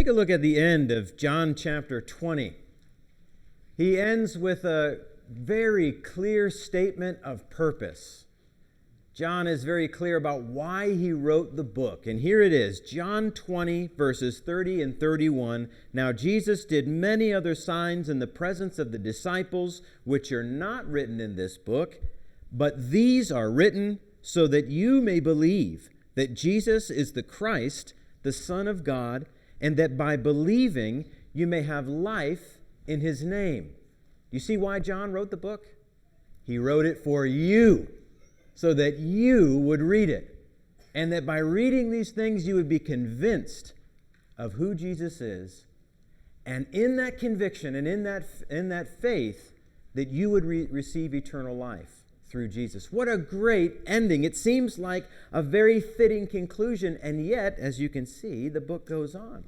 a look at the end of John chapter 20. He ends with a very clear statement of purpose. John is very clear about why he wrote the book. And here it is, John 20, verses 30 and 31. Now Jesus did many other signs in the presence of the disciples, which are not written in this book, but these are written so that you may believe that Jesus is the Christ, the Son of God, and that by believing you may have life in his name. You see why John wrote the book? He wrote it for you, so that you would read it, and that by reading these things you would be convinced of who Jesus is, and in that conviction and in that faith that you would receive eternal life through Jesus. What a great ending. It seems like a very fitting conclusion, and yet, as you can see, the book goes on.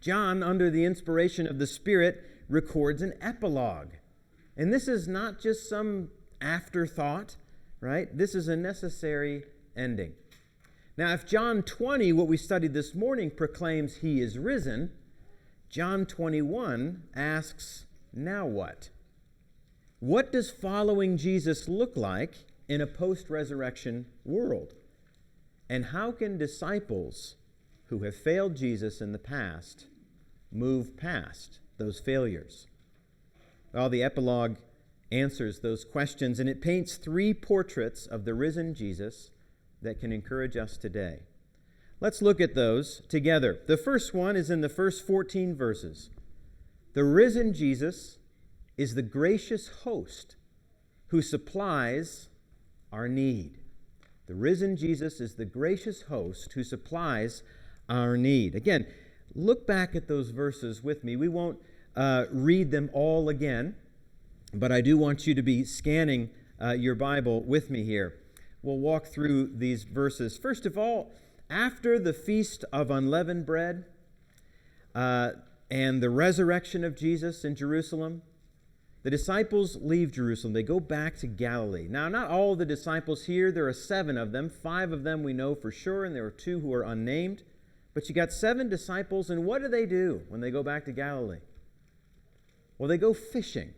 John, under the inspiration of the Spirit, records an epilogue. And this is not just some afterthought, right? This is a necessary ending. Now, if John 20, what we studied this morning, proclaims he is risen, John 21 asks, now what? What does following Jesus look like in a post-resurrection world? And how can disciples who have failed Jesus in the past move past those failures? Well, the epilogue answers those questions, and it paints three portraits of the risen Jesus that can encourage us today. Let's look at those together. The first one is in the first 14 verses. The risen Jesus is the gracious host who supplies our need. The risen Jesus is the gracious host who supplies our need. Again, look back at those verses with me. We won't read them all again, but I do want you to be scanning your Bible with me here. We'll walk through these verses. First of all, after the Feast of Unleavened Bread and the resurrection of Jesus in Jerusalem, the disciples leave Jerusalem. They go back to Galilee. Now, not all the disciples here. There are 7 of them. 5 of them we know for sure, and there are 2 who are unnamed. But you got 7 disciples, and what do when they go back to Galilee? Well, they go fishing.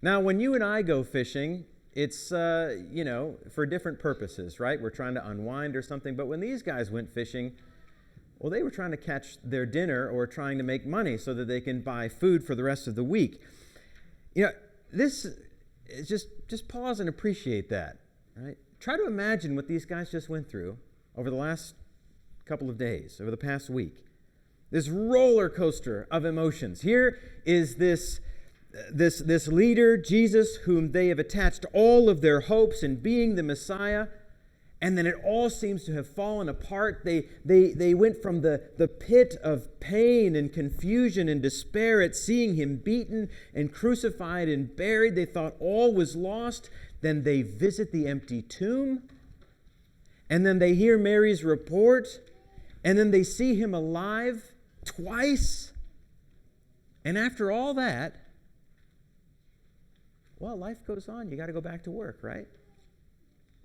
Now, when you and I go fishing, it's, for different purposes, right? We're trying to unwind or something. But when these guys went fishing, well, they were trying to catch their dinner or trying to make money so that they can buy food for the rest of the week. This is just pause and appreciate that, right? Try to imagine what these guys just went through over the last couple of days, over the past week. This roller coaster of emotions. Here is this leader, Jesus, whom they have attached all of their hopes in being the Messiah, and then it all seems to have fallen apart. They went from the pit of pain and confusion and despair at seeing him beaten and crucified and buried. They thought all was lost. Then they visit the empty tomb, and then they hear Mary's report, and then they see him alive twice. And after all that, well, life goes on. You got to go back to work, right?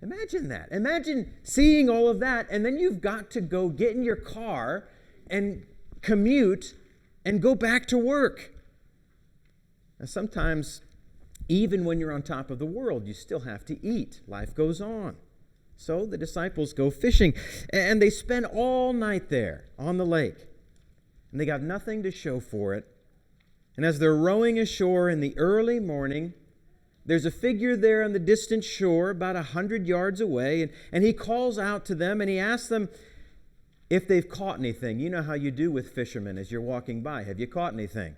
Imagine that. Imagine seeing all of that, and then you've got to go get in your car and commute and go back to work. Now, sometimes, even when you're on top of the world, you still have to eat. Life goes on. So the disciples go fishing, and they spend all night there on the lake, and they got nothing to show for it. And as they're rowing ashore in the early morning, there's a figure there on the distant shore about 100 yards away, and he calls out to them, and he asks them if they've caught anything. You know how you do with fishermen as you're walking by. Have you caught anything?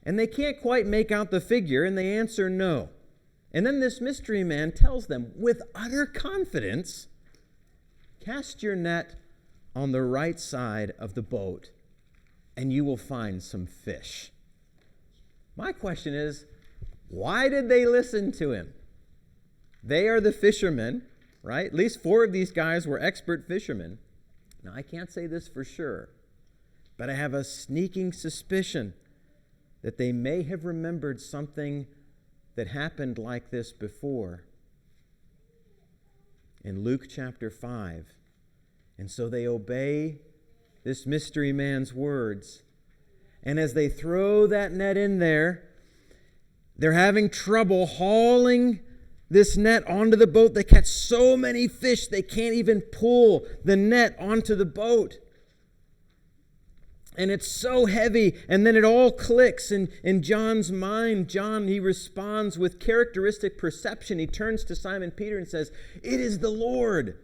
And they can't quite make out the figure, and they answer no. And then this mystery man tells them with utter confidence, cast your net on the right side of the boat, and you will find some fish. My question is, why did they listen to him? They are the fishermen, right? At least 4 of these guys were expert fishermen. Now, I can't say this for sure, but I have a sneaking suspicion that they may have remembered something that happened like this before in Luke chapter 5. And so they obey this mystery man's words. And as they throw that net in there, they're having trouble hauling this net onto the boat. They catch so many fish, they can't even pull the net onto the boat. And it's so heavy, and then it all clicks in John's mind. John, he responds with characteristic perception. He turns to Simon Peter and says, "It is the Lord."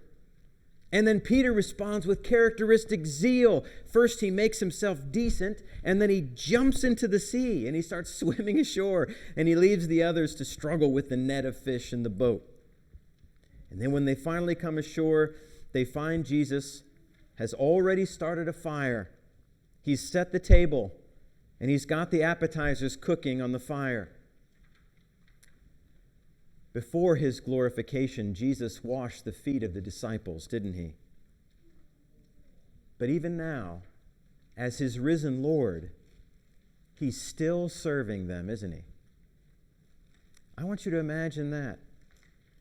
And then Peter responds with characteristic zeal. First, he makes himself decent, and then he jumps into the sea, and he starts swimming ashore, and he leaves the others to struggle with the net of fish in the boat. And then when they finally come ashore, they find Jesus has already started a fire. He's set the table, and he's got the appetizers cooking on the fire. Before his glorification, Jesus washed the feet of the disciples, didn't he? But even now, as his risen Lord, he's still serving them, isn't he? I want you to imagine that.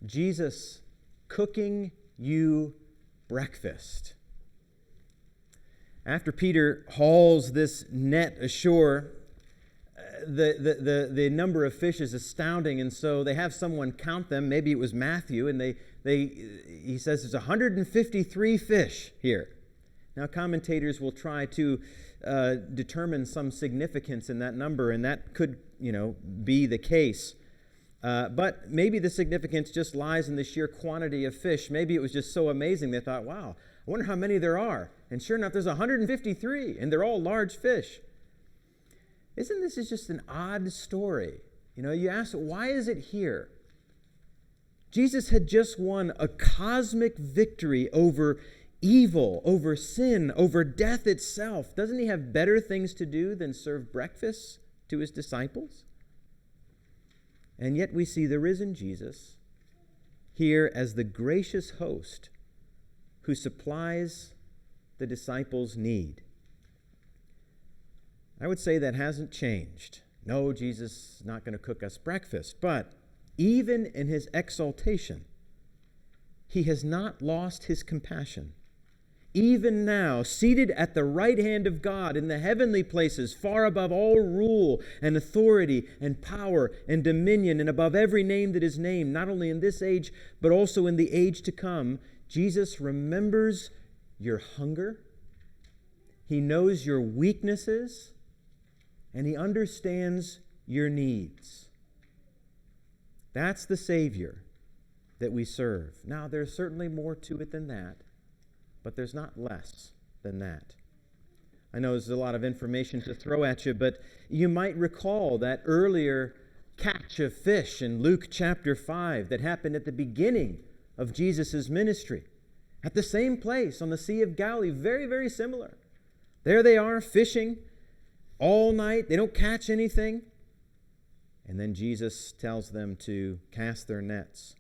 Jesus cooking you breakfast. After Peter hauls this net ashore, the number of fish is astounding, and so they have someone count them. Maybe it was Matthew, and he says there's 153 fish here. Now, commentators will try to determine some significance in that number, and that could, be the case. But maybe the significance just lies in the sheer quantity of fish. Maybe it was just so amazing they thought, wow, I wonder how many there are. And sure enough, there's 153, and they're all large fish. Isn't this just an odd story? You ask, why is it here? Jesus had just won a cosmic victory over evil, over sin, over death itself. Doesn't he have better things to do than serve breakfast to his disciples? And yet we see the risen Jesus here as the gracious host who supplies the disciples' need. I would say that hasn't changed. No, Jesus is not going to cook us breakfast. But even in his exaltation, he has not lost his compassion. Even now, seated at the right hand of God in the heavenly places, far above all rule and authority and power and dominion, and above every name that is named, not only in this age, but also in the age to come, Jesus remembers your hunger. He knows your weaknesses, and he understands your needs. That's the Savior that we serve. Now, there's certainly more to it than that, but there's not less than that. I know there's a lot of information to throw at you, but you might recall that earlier catch of fish in Luke chapter 5 that happened at the beginning of Jesus' ministry. At the same place on the Sea of Galilee, very, very similar. There they are fishing all night. They don't catch anything. And then Jesus tells them to cast their nets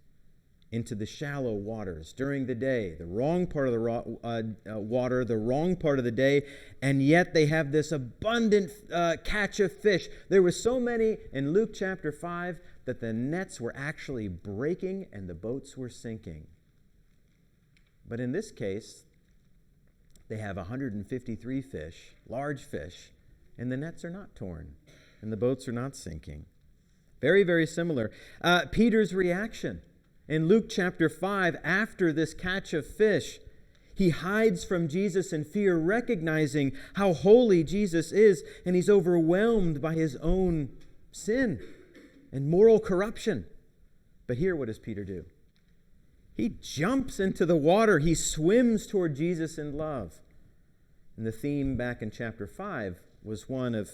into the shallow waters during the day, the wrong part of the water, the wrong part of the day, and yet they have this abundant catch of fish. There were so many in Luke chapter 5 that the nets were actually breaking and the boats were sinking. But in this case, they have 153 fish, large fish, and the nets are not torn, and the boats are not sinking. Very, very similar. Peter's reaction in Luke chapter 5, after this catch of fish, he hides from Jesus in fear, recognizing how holy Jesus is, and he's overwhelmed by his own sin and moral corruption. But here, what does Peter do? He jumps into the water. He swims toward Jesus in love. And the theme back in chapter 5 was one of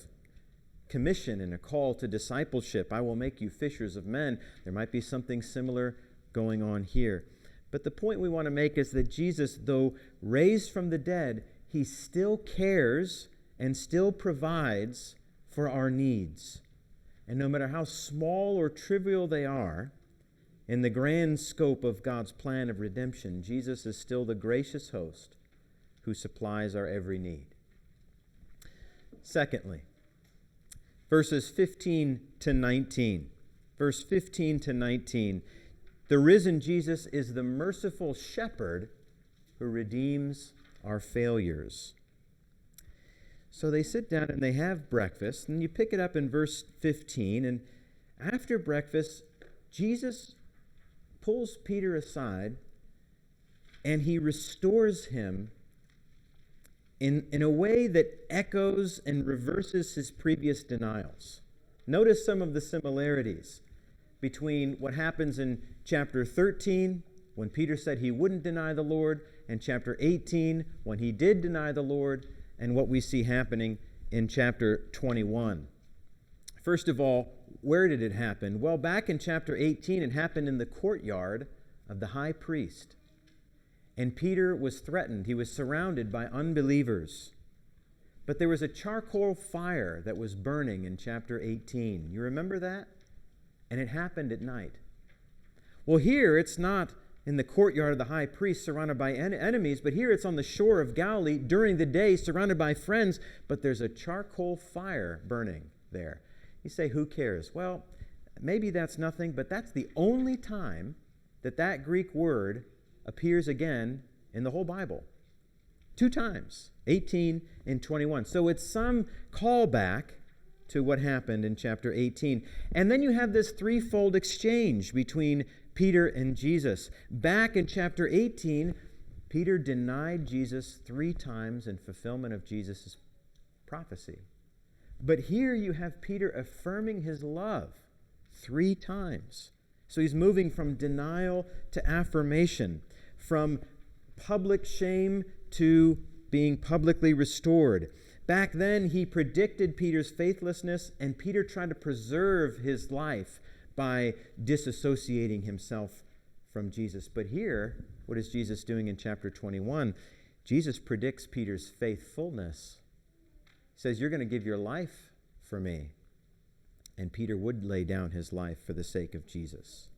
commission and a call to discipleship. I will make you fishers of men. There might be something similar going on here. But the point we want to make is that Jesus, though raised from the dead, he still cares and still provides for our needs. And no matter how small or trivial they are, in the grand scope of God's plan of redemption, Jesus is still the gracious host who supplies our every need. Secondly, verses 15 to 19. Verse 15 to 19. The risen Jesus is the merciful shepherd who redeems our failures. So they sit down and they have breakfast, and you pick it up in verse 15, and after breakfast, Jesus pulls Peter aside, and he restores him in a way that echoes and reverses his previous denials. Notice some of the similarities between what happens in chapter 13, when Peter said he wouldn't deny the Lord, and chapter 18, when he did deny the Lord, and what we see happening in chapter 21. First of all, where did it happen? Well, back in chapter 18, it happened in the courtyard of the high priest. And Peter was threatened. He was surrounded by unbelievers. But there was a charcoal fire that was burning in chapter 18. You remember that? And it happened at night. Well, here it's not in the courtyard of the high priest surrounded by enemies, but here it's on the shore of Galilee during the day surrounded by friends, but there's a charcoal fire burning there. You say, who cares? Well, maybe that's nothing, but that's the only time that Greek word appears again in the whole Bible. 2 times, 18 and 21. So it's some callback to what happened in chapter 18. And then you have this threefold exchange between Peter and Jesus. Back in chapter 18, Peter denied Jesus 3 times in fulfillment of Jesus' prophecy. But here you have Peter affirming his love 3 times. So he's moving from denial to affirmation, from public shame to being publicly restored. Back then, he predicted Peter's faithlessness, and Peter tried to preserve his life by disassociating himself from Jesus. But here, what is Jesus doing in chapter 21? Jesus predicts Peter's faithfulness. He says, you're going to give your life for me. And Peter would lay down his life for the sake of Jesus.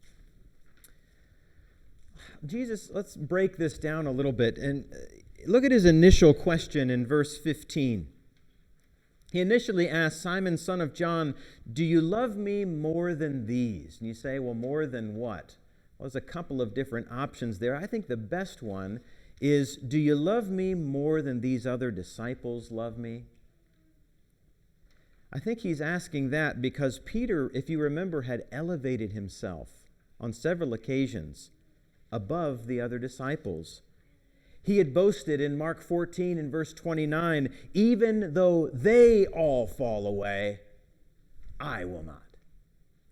Jesus, let's break this down a little bit and look at his initial question in verse 15. He initially asked, Simon, son of John, do you love me more than these? And you say, well, more than what? Well, there's a couple of different options there. I think the best one is, do you love me more than these other disciples love me? I think he's asking that because Peter, if you remember, had elevated himself on several occasions above the other disciples. He had boasted in Mark 14 and verse 29, even though they all fall away, I will not.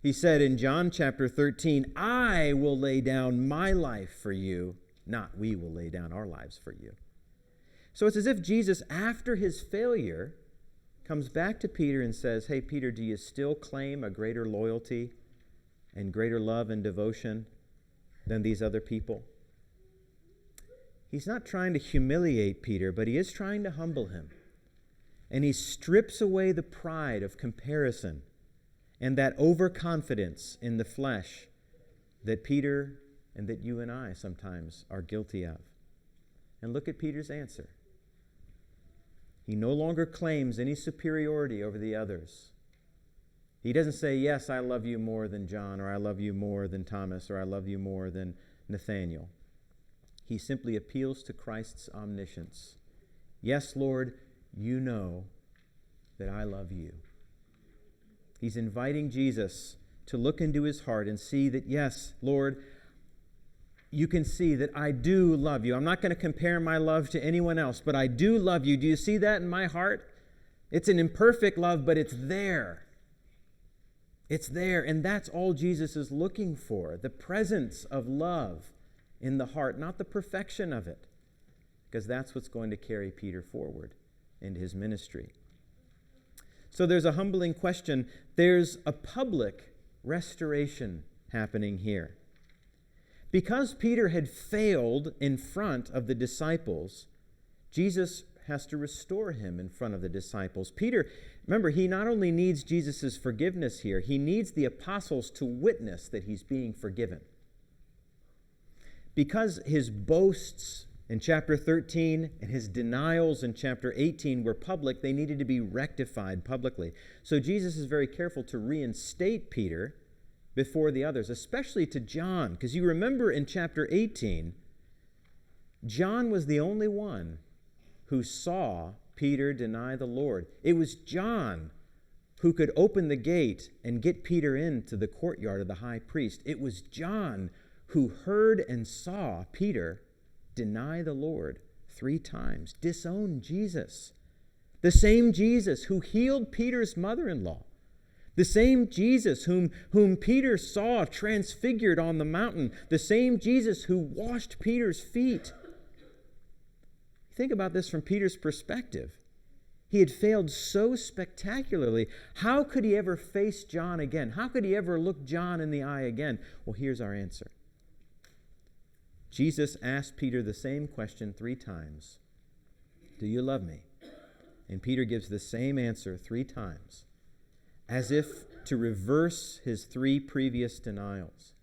He said in John chapter 13, I will lay down my life for you, not we will lay down our lives for you. So it's as if Jesus, after his failure, comes back to Peter and says, hey, Peter, do you still claim a greater loyalty and greater love and devotion than these other people? He's not trying to humiliate Peter, but he is trying to humble him. And he strips away the pride of comparison and that overconfidence in the flesh that Peter and that you and I sometimes are guilty of. And look at Peter's answer. He no longer claims any superiority over the others. He doesn't say, yes, I love you more than John, or I love you more than Thomas, or I love you more than Nathaniel. He simply appeals to Christ's omniscience. Yes, Lord, you know that I love you. He's inviting Jesus to look into his heart and see that, yes, Lord, you can see that I do love you. I'm not going to compare my love to anyone else, but I do love you. Do you see that in my heart? It's an imperfect love, but it's there. It's there, and that's all Jesus is looking for, the presence of love in the heart, not the perfection of it, because that's what's going to carry Peter forward into his ministry. So there's a humbling question. There's a public restoration happening here. Because Peter had failed in front of the disciples, Jesus has to restore him in front of the disciples. Peter, remember, he not only needs Jesus' forgiveness here, he needs the apostles to witness that he's being forgiven. Because his boasts in chapter 13 and his denials in chapter 18 were public, they needed to be rectified publicly. So Jesus is very careful to reinstate Peter before the others, especially to John, because you remember in chapter 18, John was the only one who saw Peter deny the Lord. It was John who could open the gate and get Peter into the courtyard of the high priest. It was John who heard and saw Peter deny the Lord 3 times, disown Jesus. The same Jesus who healed Peter's mother-in-law. The same Jesus whom Peter saw transfigured on the mountain. The same Jesus who washed Peter's feet. Think about this from Peter's perspective. He had failed so spectacularly. How could he ever face John again? How could he ever look John in the eye again? Well, here's our answer. Jesus asked Peter the same question 3 times. Do you love me? And Peter gives the same answer 3 times, as if to reverse his 3 previous denials.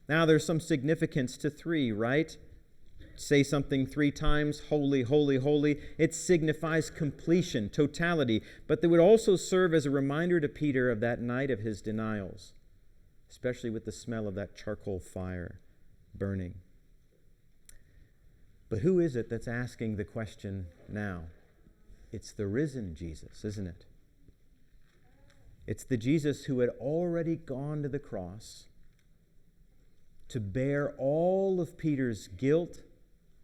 Now, there's some significance to 3, right? Say something 3 times, holy, holy, holy. It signifies completion, totality, but they would also serve as a reminder to Peter of that night of his denials, especially with the smell of that charcoal fire burning. But who is it that's asking the question now? It's the risen Jesus, isn't it? It's the Jesus who had already gone to the cross to bear all of Peter's guilt,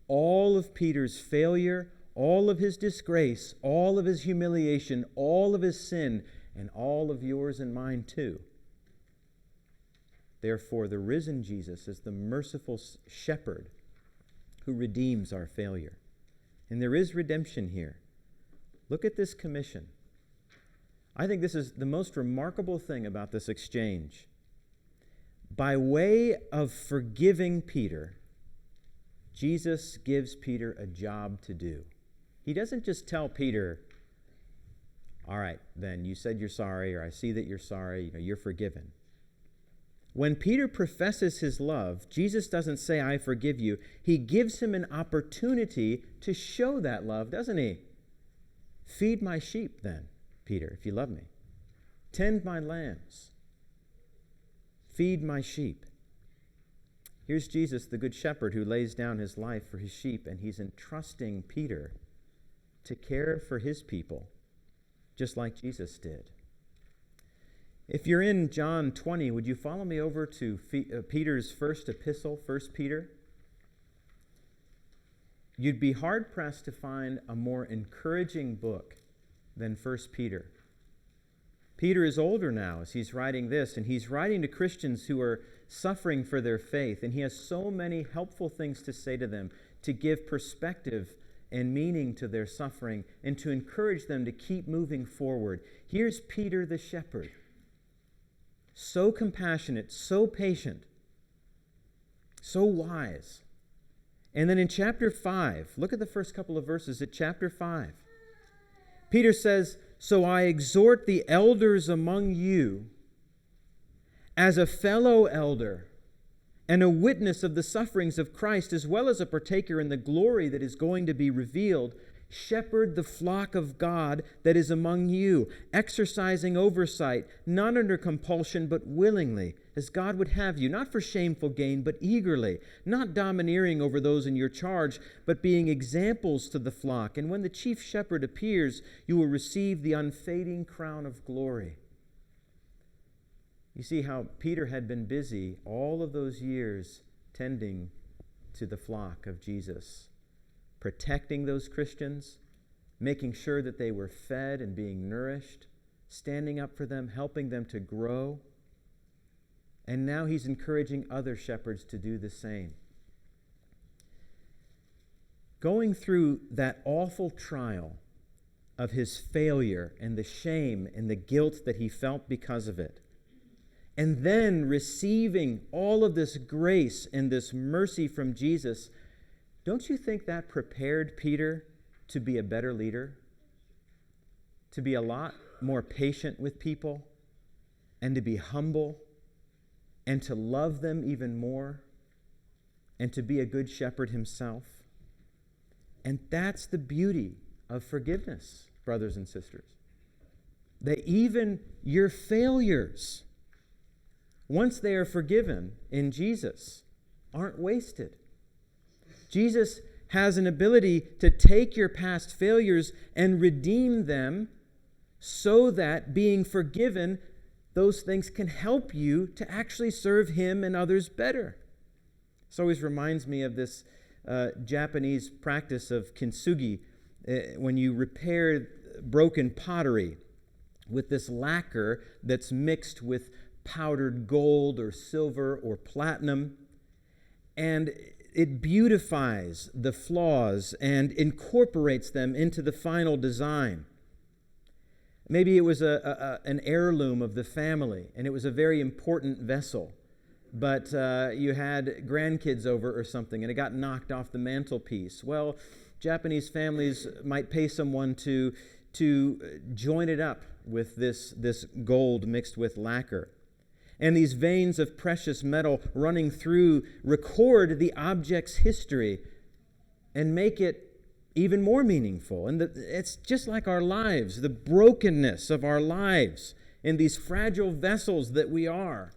all of Peter's failure, all of his disgrace, all of his humiliation, all of his sin, and all of yours and mine too. Therefore, the risen Jesus is the merciful shepherd who redeems our failure. And there is redemption here. Look at this commission. I think this is the most remarkable thing about this exchange. By way of forgiving Peter, Jesus gives Peter a job to do. He doesn't just tell Peter, all right, then you said you're sorry, or I see that you're sorry, you're forgiven. When Peter professes his love, Jesus doesn't say, I forgive you. He gives him an opportunity to show that love, doesn't he? Feed my sheep then, Peter, if you love me. Tend my lambs. Feed my sheep. Here's Jesus, the good shepherd, who lays down his life for his sheep, and he's entrusting Peter to care for his people, just like Jesus did. If you're in John 20, would you follow me over to Peter's first epistle, 1 Peter? You'd be hard-pressed to find a more encouraging book than 1 Peter. Peter is older now as he's writing this, and he's writing to Christians who are suffering for their faith, and he has so many helpful things to say to them, to give perspective and meaning to their suffering, and to encourage them to keep moving forward. Here's Peter the shepherd, so compassionate, so patient, so wise. And then in chapter 5, look at the first couple of verses at chapter 5. Peter says, so I exhort the elders among you as a fellow elder and a witness of the sufferings of Christ, as well as a partaker in the glory that is going to be revealed, shepherd the flock of God that is among you, exercising oversight, not under compulsion, but willingly, as God would have you, not for shameful gain, but eagerly, not domineering over those in your charge, but being examples to the flock. And when the chief shepherd appears, you will receive the unfading crown of glory. You see how Peter had been busy all of those years tending to the flock of Jesus, protecting those Christians, making sure that they were fed and being nourished, standing up for them, helping them to grow. And now he's encouraging other shepherds to do the same. Going through that awful trial of his failure and the shame and the guilt that he felt because of it, and then receiving all of this grace and this mercy from Jesus, don't you think that prepared Peter to be a better leader? To be a lot more patient with people, and to be humble, and to love them even more, and to be a good shepherd himself? And that's the beauty of forgiveness, brothers and sisters. That even your failures, once they are forgiven in Jesus, aren't wasted. Jesus has an ability to take your past failures and redeem them so that, being forgiven, those things can help you to actually serve Him and others better. This always reminds me of this Japanese practice of kintsugi, when you repair broken pottery with this lacquer that's mixed with powdered gold or silver or platinum, and it beautifies the flaws and incorporates them into the final design. Maybe it was an heirloom of the family, and it was a very important vessel, but you had grandkids over or something, and it got knocked off the mantelpiece. Well, Japanese families might pay someone to join it up with this gold mixed with lacquer. And these veins of precious metal running through record the object's history and make it even more meaningful. And it's just like our lives, the brokenness of our lives in these fragile vessels that we are.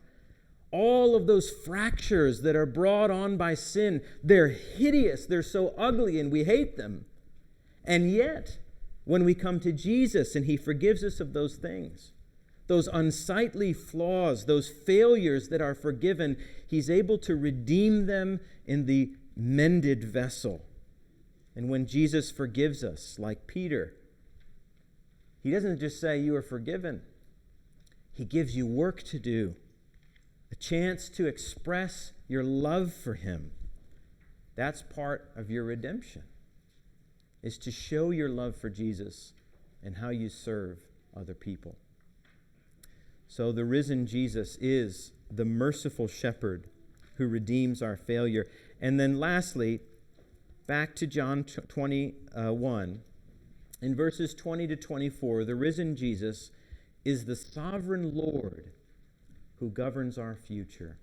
All of those fractures that are brought on by sin, they're hideous, they're so ugly, and we hate them. And yet, when we come to Jesus and He forgives us of those things, those unsightly flaws, those failures that are forgiven, He's able to redeem them in the mended vessel. And when Jesus forgives us, like Peter, He doesn't just say, "You are forgiven." He gives you work to do, a chance to express your love for Him. That's part of your redemption, is to show your love for Jesus and how you serve other people. So the risen Jesus is the merciful shepherd who redeems our failure. And then lastly, back to John 21, in verses 20 to 24, the risen Jesus is the sovereign Lord who governs our future.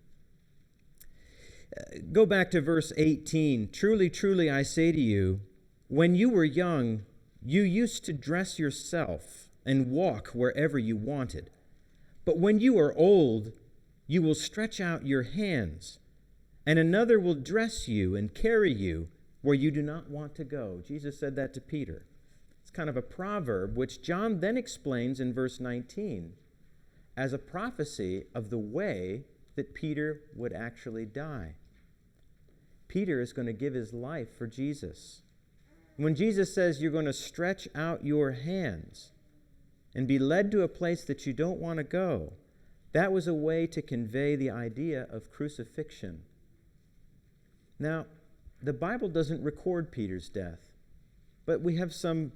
Go back to verse 18. "Truly, truly, I say to you, when you were young, you used to dress yourself and walk wherever you wanted. But when you are old, you will stretch out your hands, and another will dress you and carry you where you do not want to go." Jesus said that to Peter. It's kind of a proverb, which John then explains in verse 19 as a prophecy of the way that Peter would actually die. Peter is going to give his life for Jesus. When Jesus says you're going to stretch out your hands and be led to a place that you don't want to go, that was a way to convey the idea of crucifixion. Now, the Bible doesn't record Peter's death, but we have some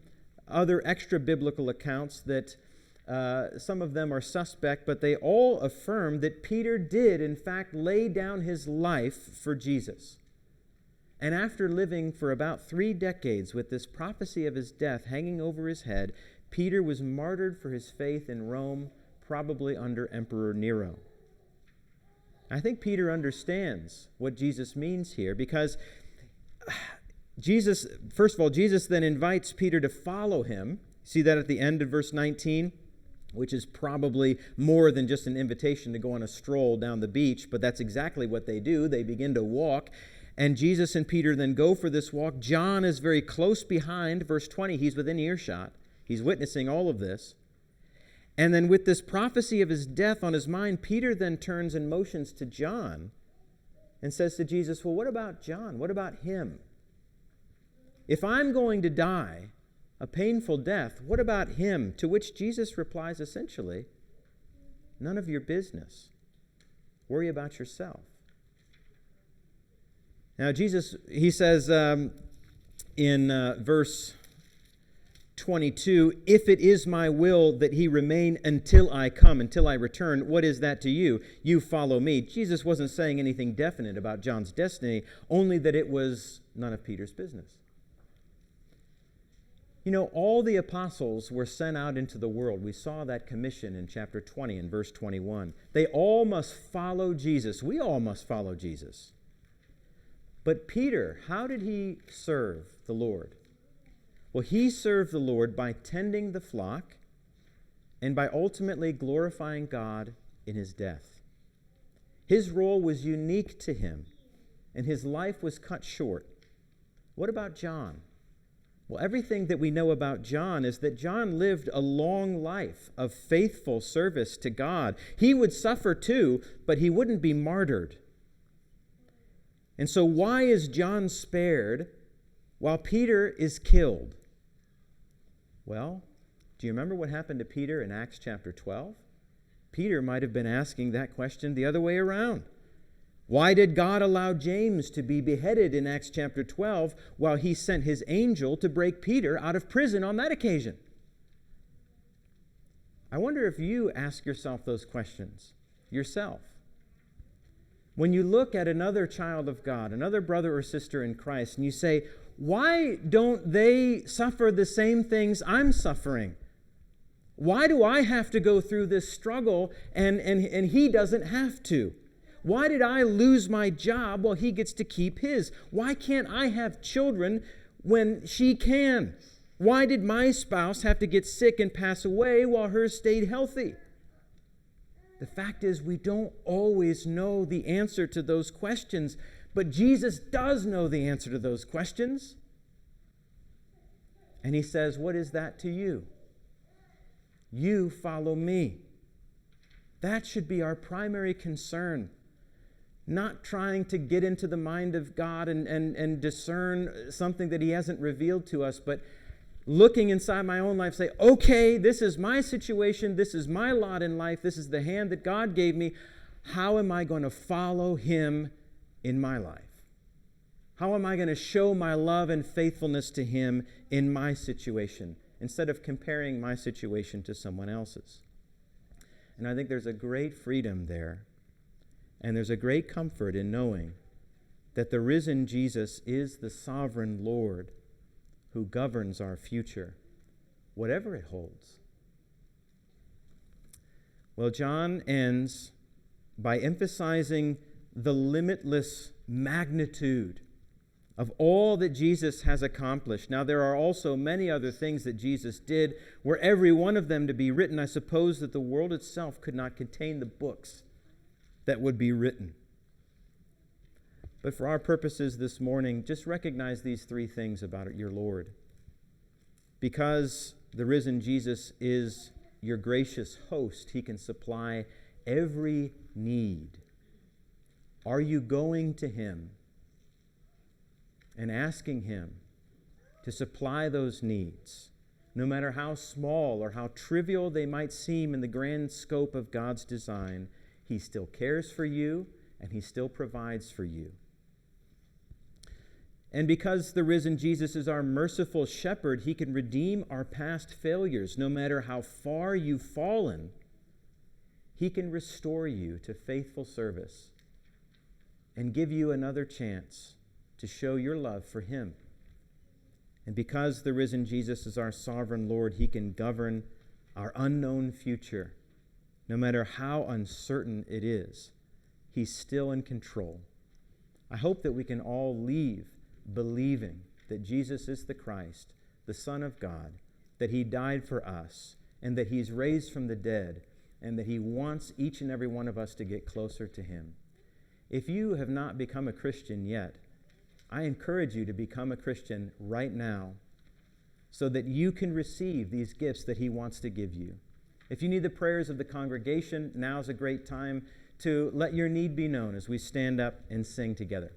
other extra biblical accounts that some of them are suspect, but they all affirm that Peter did, in fact, lay down his life for Jesus. And after living for about 3 decades with this prophecy of his death hanging over his head, Peter was martyred for his faith in Rome, probably under Emperor Nero. I think Peter understands what Jesus means here, because first of all, Jesus then invites Peter to follow him. See that at the end of verse 19, which is probably more than just an invitation to go on a stroll down the beach, but that's exactly what they do. They begin to walk, and Jesus and Peter then go for this walk. John is very close behind. Verse 20, he's within earshot. He's witnessing all of this. And then with this prophecy of his death on his mind, Peter then turns and motions to John and says to Jesus, "Well, what about John? What about him? If I'm going to die a painful death, what about him?" To which Jesus replies essentially, "None of your business. Worry about yourself." Now, Jesus, he says in verse 22, "If it is my will that he remain until I come, until I return, what is that to you? You follow me." Jesus wasn't saying anything definite about John's destiny, only that it was none of Peter's business. You know, all the apostles were sent out into the world. We saw that commission in chapter 20 and verse 21. They all must follow Jesus. We all must follow Jesus. But Peter, how did he serve the Lord? Well, he served the Lord by tending the flock and by ultimately glorifying God in his death. His role was unique to him, and his life was cut short. What about John? Well, everything that we know about John is that John lived a long life of faithful service to God. He would suffer too, but he wouldn't be martyred. And so why is John spared while Peter is killed? Well, do you remember what happened to Peter in Acts chapter 12? Peter might have been asking that question the other way around. Why did God allow James to be beheaded in Acts chapter 12 while he sent his angel to break Peter out of prison on that occasion? I wonder if you ask yourself those questions yourself. When you look at another child of God, another brother or sister in Christ, and you say, why don't they suffer the same things I'm suffering? Why do I have to go through this struggle and he doesn't have to? Why did I lose my job while he gets to keep his? Why can't I have children when she can? Why did my spouse have to get sick and pass away while hers stayed healthy? The fact is, we don't always know the answer to those questions, but Jesus does know the answer to those questions. And he says, what is that to you? You follow me. That should be our primary concern. Not trying to get into the mind of God and discern something that he hasn't revealed to us, but looking inside my own life, say, okay, this is my situation, this is my lot in life, this is the hand that God gave me. How am I going to follow him in my life? How am I going to show my love and faithfulness to him in my situation, instead of comparing my situation to someone else's? And I think there's a great freedom there. And there's a great comfort in knowing that the risen Jesus is the sovereign Lord who governs our future, whatever it holds. Well, John ends by emphasizing the limitless magnitude of all that Jesus has accomplished. Now, there are also many other things that Jesus did. Were every one of them to be written, I suppose that the world itself could not contain the books that would be written. But for our purposes this morning, just recognize these three things about your Lord. Because the risen Jesus is your gracious host, he can supply every need. Are you going to him and asking him to supply those needs, no matter how small or how trivial they might seem in the grand scope of God's design? He still cares for you, and he still provides for you. And because the risen Jesus is our merciful shepherd, he can redeem our past failures. No matter how far you've fallen, he can restore you to faithful service and give you another chance to show your love for him. And because the risen Jesus is our sovereign Lord, he can govern our unknown future. No matter how uncertain it is, he's still in control. I hope that we can all leave believing that Jesus is the Christ, the Son of God, that he died for us, and that he's raised from the dead, and that he wants each and every one of us to get closer to him. If you have not become a Christian yet, I encourage you to become a Christian right now so that you can receive these gifts that he wants to give you. If you need the prayers of the congregation, now's a great time to let your need be known as we stand up and sing together.